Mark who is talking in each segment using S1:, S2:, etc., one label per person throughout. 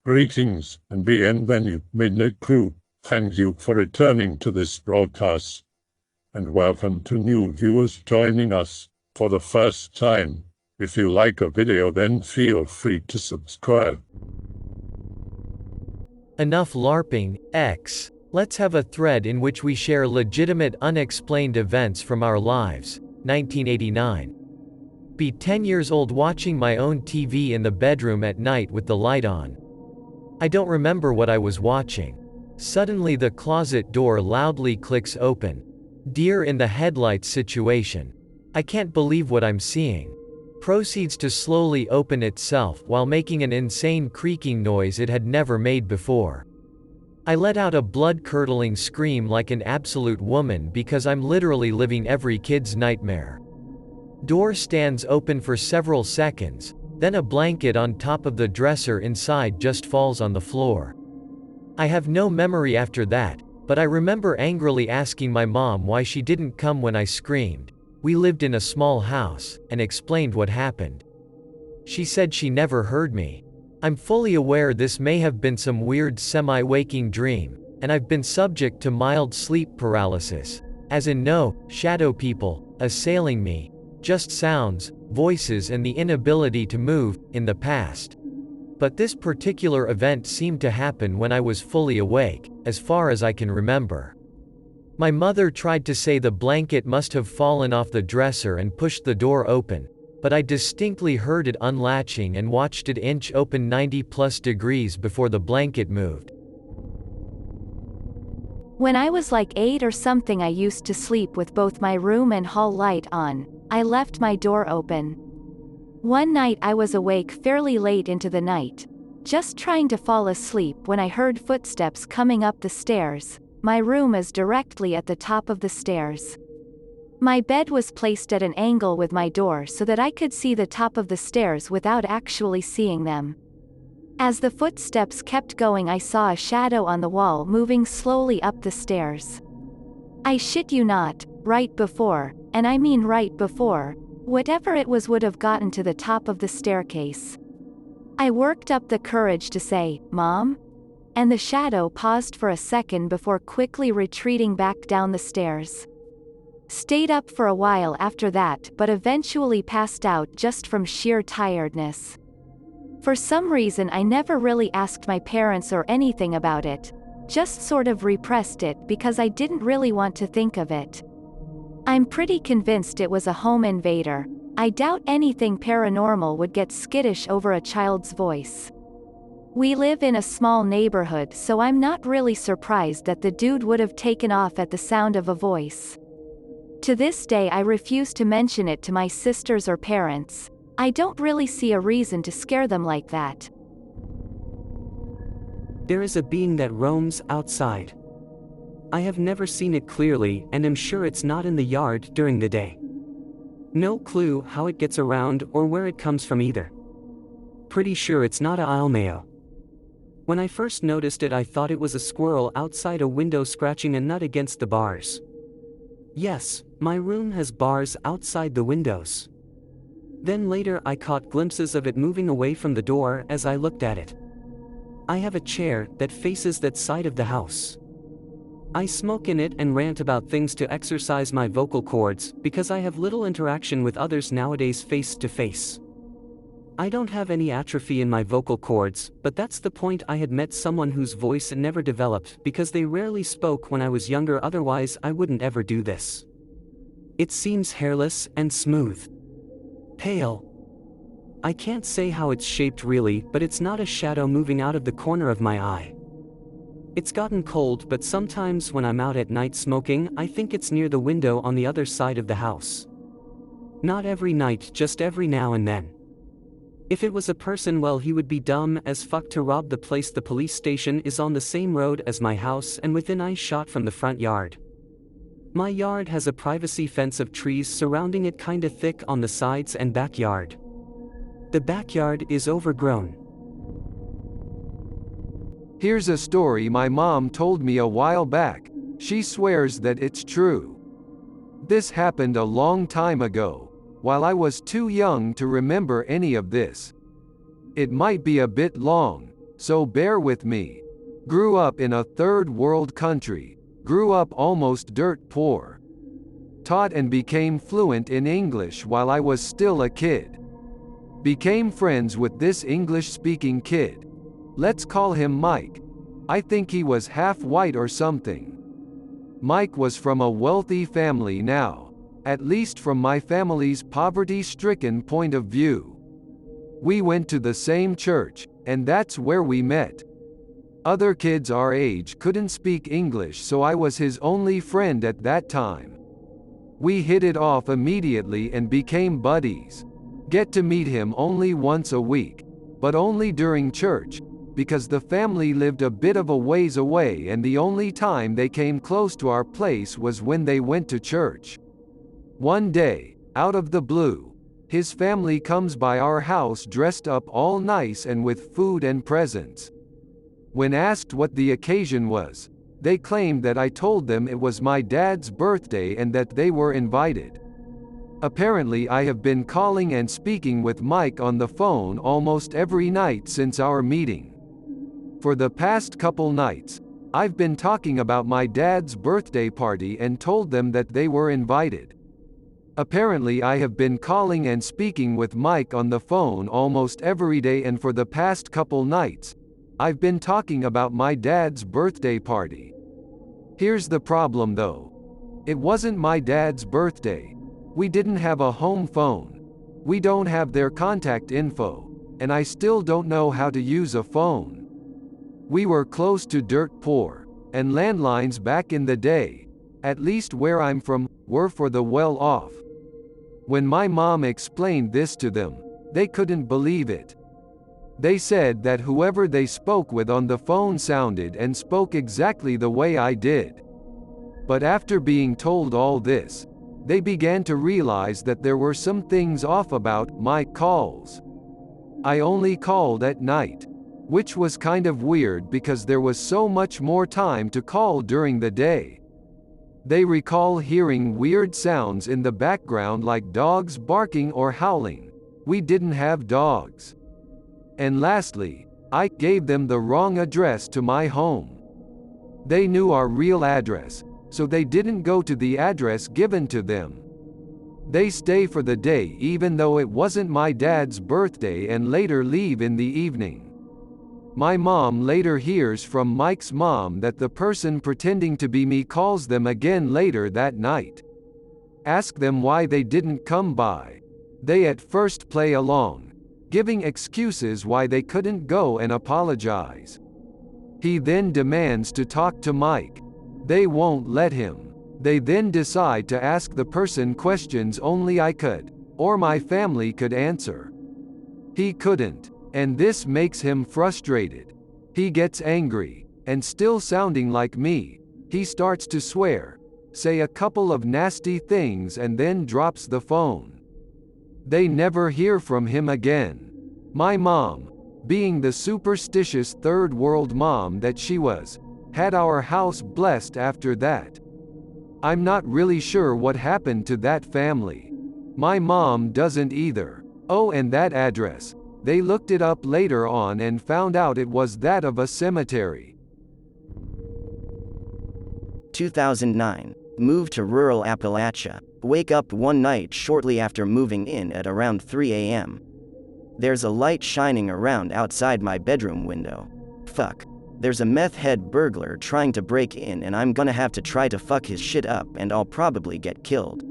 S1: Greetings and bienvenue, midnight crew. Thank you for returning to this broadcast, and welcome to new viewers joining us for the first time. If you like a video, then feel free to subscribe.
S2: Enough LARPing, X. Let's have a thread in which we share legitimate unexplained events from our lives. 1989. Be 10 years old watching my own TV in the bedroom at night with the light on. I don't remember what I was watching. Suddenly the closet door loudly clicks open. Deer in the headlights situation. I can't believe what I'm seeing. Proceeds to slowly open itself while making an insane creaking noise it had never made before. I let out a blood-curdling scream like an absolute woman because I'm literally living every kid's nightmare. Door stands open for several seconds, then a blanket on top of the dresser inside just falls on the floor. I have no memory after that, but I remember angrily asking my mom why she didn't come when I screamed. We lived in a small house, and explained what happened. She said she never heard me. I'm fully aware this may have been some weird semi-waking dream, and I've been subject to mild sleep paralysis, as in no shadow people assailing me, just sounds, voices and the inability to move, in the past. But this particular event seemed to happen when I was fully awake, as far as I can remember. My mother tried to say the blanket must have fallen off the dresser and pushed the door open, but I distinctly heard it unlatching and watched it inch open 90+ degrees before the blanket moved.
S3: When I was like 8 or something, I used to sleep with both my room and hall light on. I left my door open. One night I was awake fairly late into the night, just trying to fall asleep when I heard footsteps coming up the stairs. My room is directly at the top of the stairs. My bed was placed at an angle with my door so that I could see the top of the stairs without actually seeing them. As the footsteps kept going, I saw a shadow on the wall moving slowly up the stairs. I shit you not, right before, and I mean right before, whatever it was would have gotten to the top of the staircase. I worked up the courage to say, "Mom?" And the shadow paused for a second before quickly retreating back down the stairs. Stayed up for a while after that, but eventually passed out just from sheer tiredness. For some reason I never really asked my parents or anything about it, just sort of repressed it because I didn't really want to think of it. I'm pretty convinced it was a home invader. I doubt anything paranormal would get skittish over a child's voice. We live in a small neighborhood, so I'm not really surprised that the dude would have taken off at the sound of a voice. To this day I refuse to mention it to my sisters or parents. I don't really see a reason to scare them like that.
S4: There is a being that roams outside. I have never seen it clearly and am sure it's not in the yard during the day. No clue how it gets around or where it comes from either. Pretty sure it's not a Almeo. When I first noticed it, I thought it was a squirrel outside a window scratching a nut against the bars. Yes, my room has bars outside the windows. Then later I caught glimpses of it moving away from the door as I looked at it. I have a chair that faces that side of the house. I smoke in it and rant about things to exercise my vocal cords because I have little interaction with others nowadays face to face. I don't have any atrophy in my vocal cords, but that's the point. I had met someone whose voice never developed because they rarely spoke when I was younger, otherwise I wouldn't ever do this. It seems hairless and smooth. Pale. I can't say how it's shaped really, but it's not a shadow moving out of the corner of my eye. It's gotten cold, but sometimes when I'm out at night smoking, I think it's near the window on the other side of the house. Not every night, just every now and then. If it was a person, well, he would be dumb as fuck to rob the place. The police station is on the same road as my house and within eyeshot from the front yard. My yard has a privacy fence of trees surrounding it, kinda thick on the sides and backyard. The backyard is overgrown.
S5: Here's a story my mom told me a while back. She swears that it's true. This happened a long time ago, while I was too young to remember any of this. It might be a bit long, so bear with me. Grew up in a third world country. Grew up almost dirt poor. Taught and became fluent in English while I was still a kid. Became friends with this English-speaking kid. Let's call him Mike. I think he was half white or something. Mike was from a wealthy family now, at least from my family's poverty-stricken point of view. We went to the same church, and that's where we met. Other kids our age couldn't speak English, so I was his only friend at that time. We hit it off immediately and became buddies. Get to meet him only once a week, but only during church, because the family lived a bit of a ways away and the only time they came close to our place was when they went to church. One day, out of the blue, his family comes by our house dressed up all nice and with food and presents. When asked what the occasion was, they claimed that I told them it was my dad's birthday and that they were invited. Apparently I have been calling and speaking with Mike on the phone almost every night since our meeting. For the past couple nights, I've been talking about my dad's birthday party and told them that they were invited. Apparently I have been calling and speaking with Mike on the phone almost every day, and for the past couple nights, I've been talking about my dad's birthday party. Here's the problem though. It wasn't my dad's birthday. We didn't have a home phone. We don't have their contact info, and I still don't know how to use a phone. We were close to dirt poor, and landlines back in the day, at least where I'm from, were for the well-off. When my mom explained this to them, they couldn't believe it. They said that whoever they spoke with on the phone sounded and spoke exactly the way I did. But after being told all this, they began to realize that there were some things off about my calls. I only called at night, which was kind of weird because there was so much more time to call during the day. They recall hearing weird sounds in the background like dogs barking or howling. We didn't have dogs. And lastly, I gave them the wrong address to my home. They knew our real address, so they didn't go to the address given to them. They stay for the day even though it wasn't my dad's birthday and later leave in the evening. My mom later hears from Mike's mom that the person pretending to be me calls them again later that night. Ask them why they didn't come by. They at first play along, giving excuses why they couldn't go and apologize. He then demands to talk to Mike. They won't let him. They then decide to ask the person questions only I could, or my family could answer. He couldn't, and this makes him frustrated. He gets angry, and still sounding like me, he starts to swear, say a couple of nasty things and then drops the phone. They never hear from him again. My mom, being the superstitious third world mom that she was, had our house blessed after that. I'm not really sure what happened to that family. My mom doesn't either. Oh, and that address, they looked it up later on and found out it was that of a cemetery.
S6: 2009. Move to rural Appalachia. Wake up one night shortly after moving in at around 3 a.m. There's a light shining around outside my bedroom window. Fuck. There's a meth head burglar trying to break in and I'm gonna have to try to fuck his shit up and I'll probably get killed.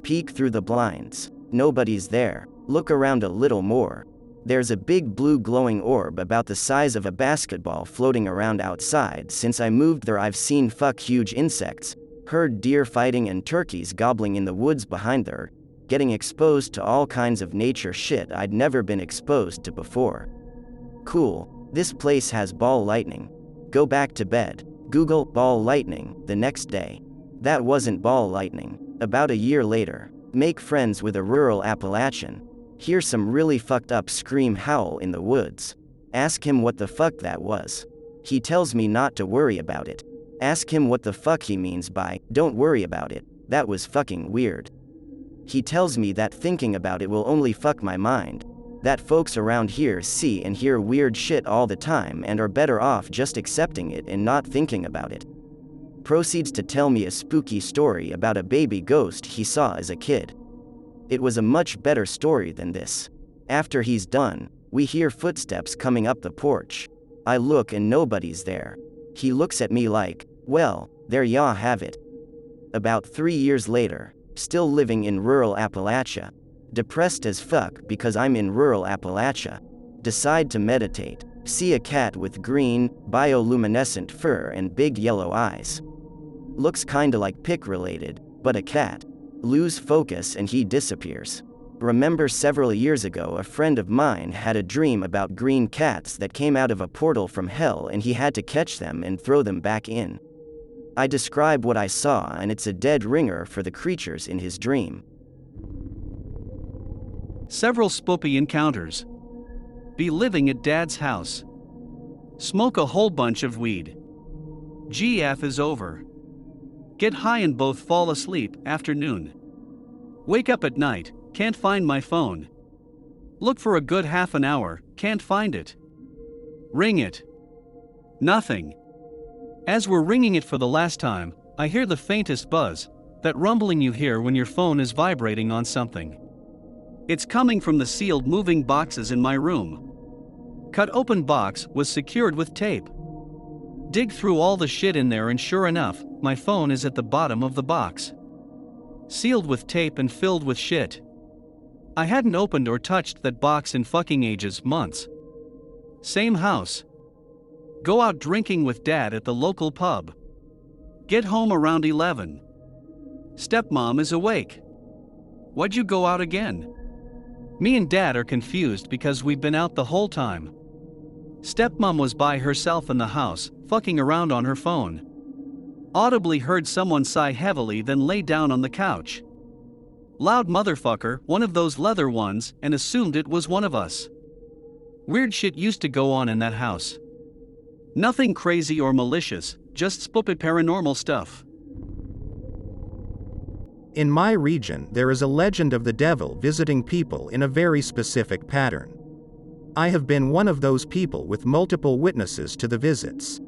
S6: Peek through the blinds. Nobody's there. Look around a little more. There's a big blue glowing orb about the size of a basketball floating around outside. Since I moved there I've seen fuck huge insects, heard deer fighting and turkeys gobbling in the woods behind there, getting exposed to all kinds of nature shit I'd never been exposed to before. Cool. This place has ball lightning. Go back to bed. Google ball lightning the next day. That wasn't ball lightning. About a year later, make friends with a rural Appalachian. Hear some really fucked up scream howl in the woods. Ask him what the fuck that was. He tells me not to worry about it. Ask him what the fuck he means by, don't worry about it, that was fucking weird. He tells me that thinking about it will only fuck my mind. That folks around here see and hear weird shit all the time and are better off just accepting it and not thinking about it. Proceeds to tell me a spooky story about a baby ghost he saw as a kid. It was a much better story than this. After he's done, we hear footsteps coming up the porch. I look and nobody's there. He looks at me like, well, there ya have it. About 3 years later, still living in rural Appalachia, depressed as fuck because I'm in rural Appalachia, decide to meditate, see a cat with green, bioluminescent fur and big yellow eyes. Looks kinda like pick related, but a cat. Lose focus and he disappears. Remember several years ago a friend of mine had a dream about green cats that came out of a portal from hell and he had to catch them and throw them back in. I describe what I saw and it's a dead ringer for the creatures in his dream.
S7: Several spoopy encounters. Be living at dad's house. Smoke a whole bunch of weed. GF is over. Get high and both fall asleep afternoon. Wake up at night, can't find my phone. Look for a good half an hour, can't find it. Ring it. Nothing. As we're ringing it for the last time, I hear the faintest buzz, that rumbling you hear when your phone is vibrating on something. It's coming from the sealed moving boxes in my room. Cut open box was secured with tape. Dig through all the shit in there and sure enough, my phone is at the bottom of the box. Sealed with tape and filled with shit. I hadn't opened or touched that box in fucking ages, months. Same house. Go out drinking with dad at the local pub. Get home around 11. Stepmom is awake. Why'd you go out again? Me and dad are confused because we've been out the whole time. Stepmom was by herself in the house, fucking around on her phone. Audibly heard someone sigh heavily then lay down on the couch. Loud motherfucker, one of those leather ones, and assumed it was one of us. Weird shit used to go on in that house. Nothing crazy or malicious, just spoopy paranormal stuff.
S8: In my region, there is a legend of the devil visiting people in a very specific pattern. I have been one of those people with multiple witnesses to the visits.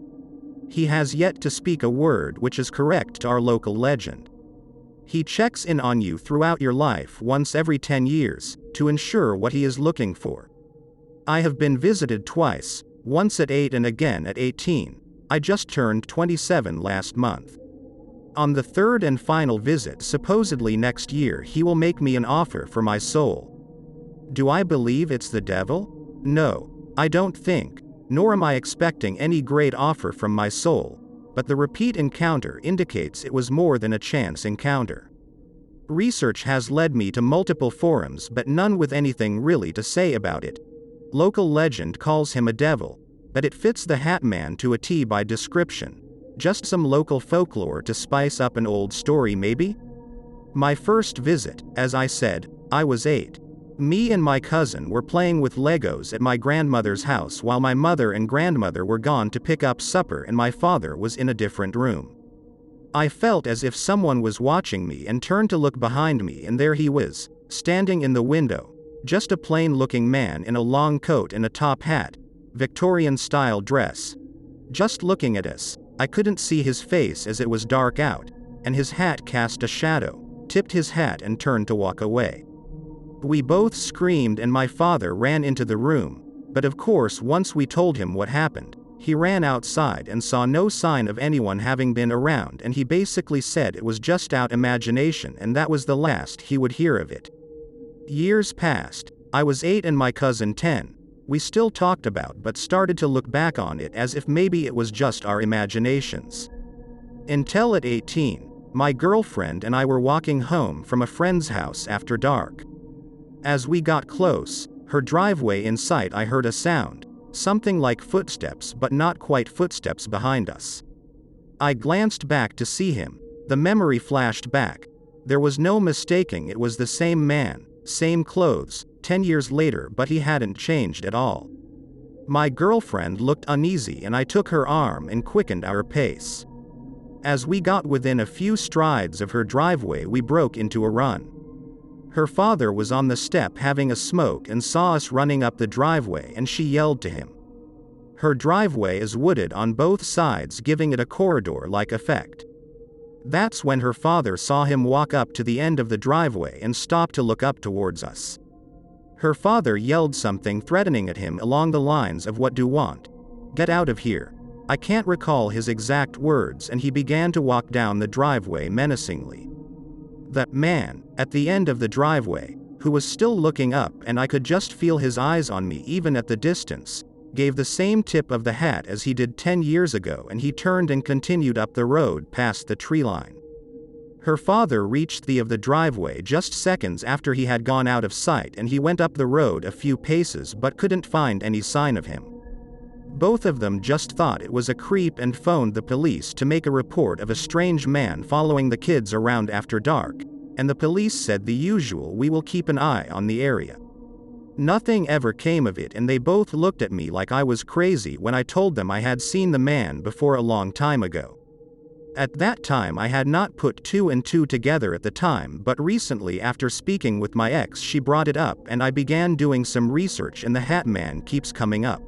S8: He has yet to speak a word which is correct to our local legend. He checks in on you throughout your life once every 10 years, to ensure what he is looking for. I have been visited twice, once at 8 and again at 18. I just turned 27 last month. On the third and final visit, supposedly next year, he will make me an offer for my soul. Do I believe it's the devil? No, I don't think, nor am I expecting any great offer from my soul, but the repeat encounter indicates it was more than a chance encounter. Research has led me to multiple forums but none with anything really to say about it. Local legend calls him a devil, but it fits the Hat Man to a T by description. Just some local folklore to spice up an old story maybe? My first visit, as I said, I was 8. Me and my cousin were playing with Legos at my grandmother's house while my mother and grandmother were gone to pick up supper and my father was in a different room. I felt as if someone was watching me and turned to look behind me and there he was, standing in the window, just a plain-looking man in a long coat and a top hat, Victorian-style dress. Just looking at us, I couldn't see his face as it was dark out, and his hat cast a shadow, tipped his hat and turned to walk away. We both screamed and my father ran into the room, but of course once we told him what happened, he ran outside and saw no sign of anyone having been around and he basically said it was just out imagination and that was the last he would hear of it. Years passed, I was 8 and my cousin 10. We still talked about but started to look back on it as if maybe it was just our imaginations. Until at 18, my girlfriend and I were walking home from a friend's house after dark. As we got close, her driveway in sight, I heard a sound, something like footsteps but not quite footsteps behind us. I glanced back to see him. The memory flashed back. There was no mistaking it was the same man, same clothes, 10 years later, but he hadn't changed at all. My girlfriend looked uneasy and I took her arm and quickened our pace. As we got within a few strides of her driveway, we broke into a run. Her father was on the step having a smoke and saw us running up the driveway, and she yelled to him. Her driveway is wooded on both sides, giving it a corridor-like effect. That's when her father saw him walk up to the end of the driveway and stop to look up towards us. Her father yelled something threatening at him along the lines of, "What do you want? Get out of here." I can't recall his exact words, and he began to walk down the driveway menacingly. The man, at the end of the driveway, who was still looking up and I could just feel his eyes on me even at the distance, gave the same tip of the hat as he did 10 years ago, and he turned and continued up the road past the tree line. Her father reached the end of the driveway just seconds after he had gone out of sight, and he went up the road a few paces but couldn't find any sign of him. Both of them just thought it was a creep and phoned the police to make a report of a strange man following the kids around after dark, and the police said the usual, "We will keep an eye on the area." Nothing ever came of it, and they both looked at me like I was crazy when I told them I had seen the man before a long time ago. At that time I had not put 2 and 2 together at the time, but recently after speaking with my ex she brought it up and I began doing some research, and the hat man keeps coming up.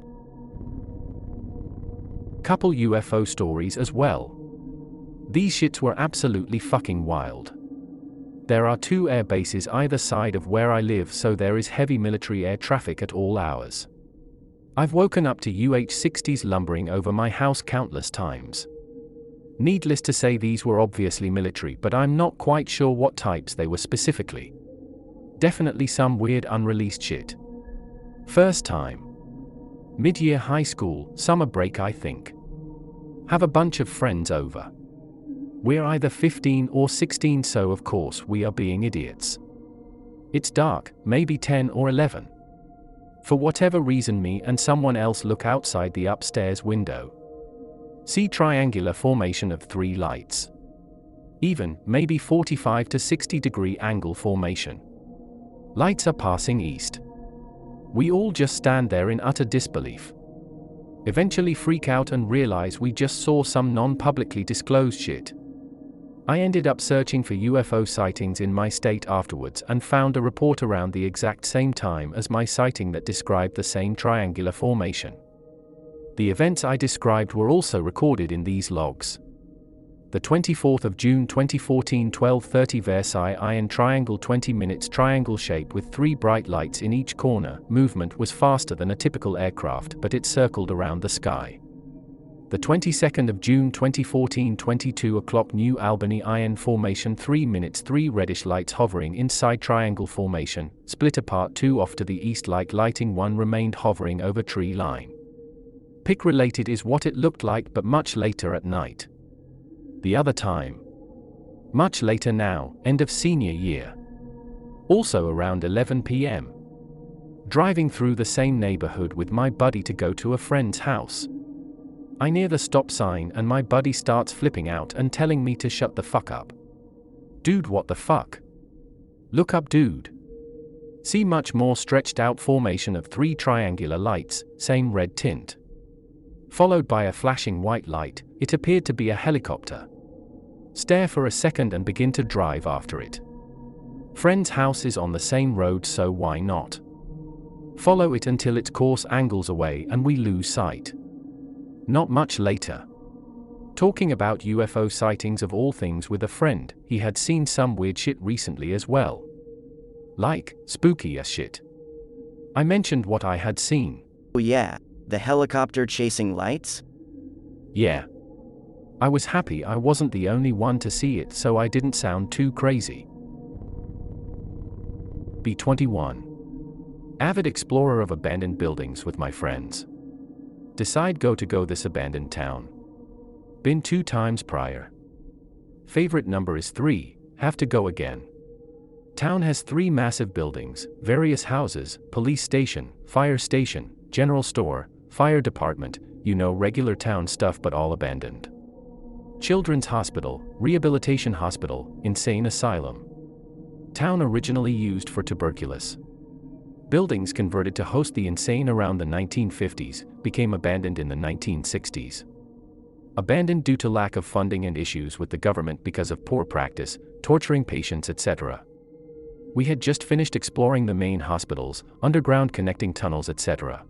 S9: Couple UFO stories as well. These shits were absolutely fucking wild. There are 2 air bases either side of where I live, so there is heavy military air traffic at all hours. I've woken up to UH-60s lumbering over my house countless times. Needless to say, these were obviously military, but I'm not quite sure what types they were specifically. Definitely some weird unreleased shit. First time. Mid-year high school, summer break I think. Have a bunch of friends over. We're either 15 or 16, so of course we are being idiots. It's dark, maybe 10 or 11. For whatever reason, me and someone else look outside the upstairs window. See triangular formation of 3 lights. Even, maybe 45 to 60 degree angle formation. Lights are passing east. We all just stand there in utter disbelief. Eventually freak out and realize we just saw some non-publicly disclosed shit. I ended up searching for UFO sightings in my state afterwards and found a report around the exact same time as my sighting that described the same triangular formation. The events I described were also recorded in these logs. The 24th of June 2014, 12:30 Versailles Iron Triangle, 20 minutes triangle shape with 3 bright lights in each corner. Movement was faster than a typical aircraft, but it circled around the sky. The 22nd of June 2014, 22 o'clock New Albany Iron Formation, 3 minutes 3 reddish lights hovering inside triangle formation, split apart 2 off to the east like lighting, 1 remained hovering over tree line. Pic related is what it looked like, but much later at night. The other time. Much later now, end of senior year. Also around 11 p.m. Driving through the same neighborhood with my buddy to go to a friend's house. I near the stop sign and my buddy starts flipping out and telling me to shut the fuck up. Dude, what the fuck? Look up, dude. See much more stretched out formation of 3 triangular lights, same red tint. Followed by a flashing white light. It appeared to be a helicopter. Stare for a second and begin to drive after it. Friend's house is on the same road, so why not? Follow it until its course angles away and we lose sight. Not much later. Talking about UFO sightings of all things with a friend, he had seen some weird shit recently as well. Like, spooky as shit. I mentioned what I had seen.
S6: Oh yeah, the helicopter chasing lights?
S9: Yeah. I was happy I wasn't the only one to see it, so I didn't sound too crazy. B21. Avid explorer of abandoned buildings with my friends. Decide go this abandoned town. Been 2 times prior. Favorite number is 3, have to go again. Town has 3 massive buildings, various houses, police station, fire station, general store, fire department, regular town stuff, but all abandoned. Children's hospital, rehabilitation hospital, insane asylum. Town originally used for tuberculosis. Buildings converted to host the insane around the 1950s, became abandoned in the 1960s. Abandoned due to lack of funding and issues with the government because of poor practice, torturing patients, etc. We had just finished exploring the main hospitals, underground connecting tunnels, etc.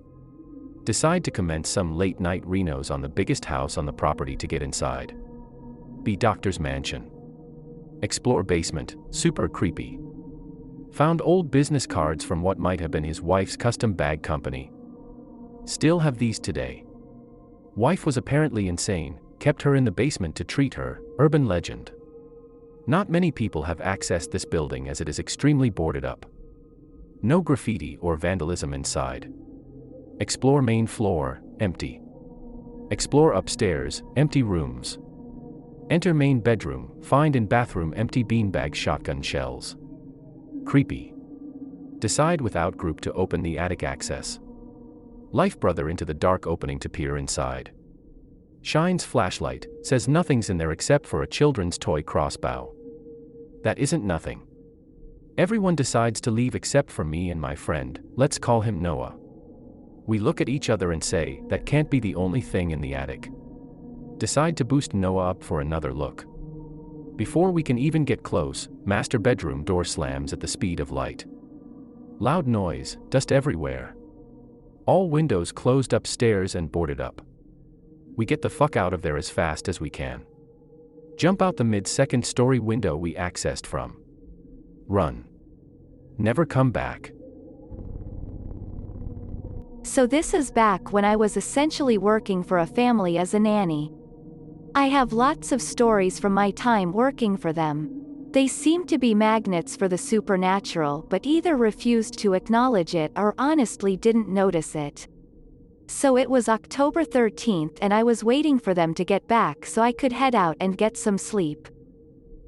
S9: Decide to commence some late-night renos on the biggest house on the property to get inside. B. Doctor's mansion. Explore basement, super creepy. Found old business cards from what might have been his wife's custom bag company. Still have these today. Wife was apparently insane, kept her in the basement to treat her, urban legend. Not many people have accessed this building as it is extremely boarded up. No graffiti or vandalism inside. Explore main floor, empty. Explore upstairs, empty rooms. Enter main bedroom, find in bathroom empty beanbag shotgun shells. Creepy. Decide without group to open the attic access. Life brother into the dark opening to peer inside. Shines flashlight, says nothing's in there except for a children's toy crossbow. That isn't nothing. Everyone decides to leave except for me and my friend, let's call him Noah. We look at each other and say, that can't be the only thing in the attic. Decide to boost Noah up for another look. Before we can even get close, master bedroom door slams at the speed of light. Loud noise, dust everywhere. All windows closed upstairs and boarded up. We get the fuck out of there as fast as we can. Jump out the mid-second story window we accessed from. Run. Never come back.
S3: So this is back when I was essentially working for a family as a nanny. I have lots of stories from my time working for them. They seem to be magnets for the supernatural, but either refused to acknowledge it or honestly didn't notice it. So it was October 13th and I was waiting for them to get back so I could head out and get some sleep.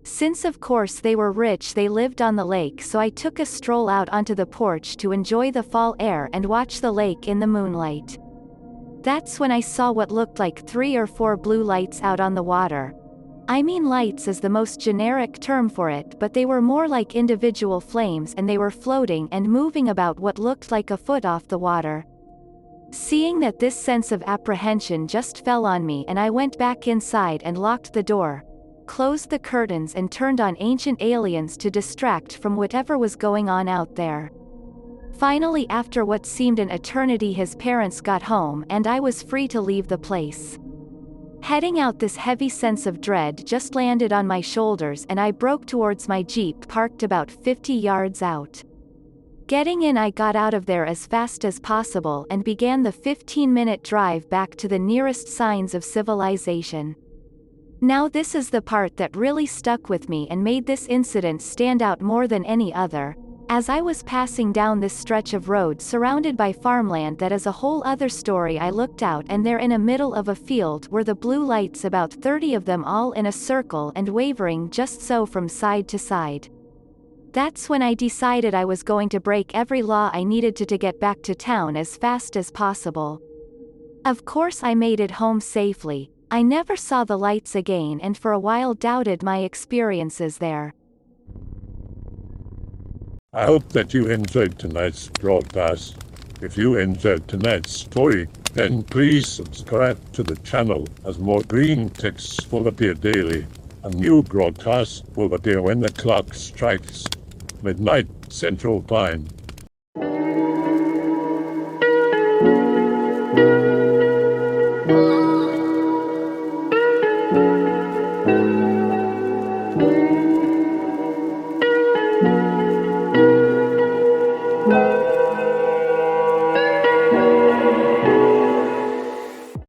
S3: Since of course they were rich, they lived on the lake, so I took a stroll out onto the porch to enjoy the fall air and watch the lake in the moonlight. That's when I saw what looked like 3 or 4 blue lights out on the water. I mean, lights is the most generic term for it, but they were more like individual flames and they were floating and moving about what looked like a foot off the water. Seeing that, this sense of apprehension just fell on me and I went back inside and locked the door, closed the curtains and turned on Ancient Aliens to distract from whatever was going on out there. Finally, after what seemed an eternity, his parents got home and I was free to leave the place. Heading out, this heavy sense of dread just landed on my shoulders and I broke towards my Jeep parked about 50 yards out. Getting in, I got out of there as fast as possible and began the 15-minute drive back to the nearest signs of civilization. Now this is the part that really stuck with me and made this incident stand out more than any other. As I was passing down this stretch of road surrounded by farmland that is a whole other story, I looked out and there in the middle of a field were the blue lights, about 30 of them all in a circle and wavering just so from side to side. That's when I decided I was going to break every law I needed to get back to town as fast as possible. Of course I made it home safely. I never saw the lights again and for a while doubted my experiences there.
S1: I hope that you enjoyed tonight's broadcast. If you enjoyed tonight's story, then please subscribe to the channel as more Greentexts will appear daily. A new broadcast will appear when the clock strikes midnight Central Time.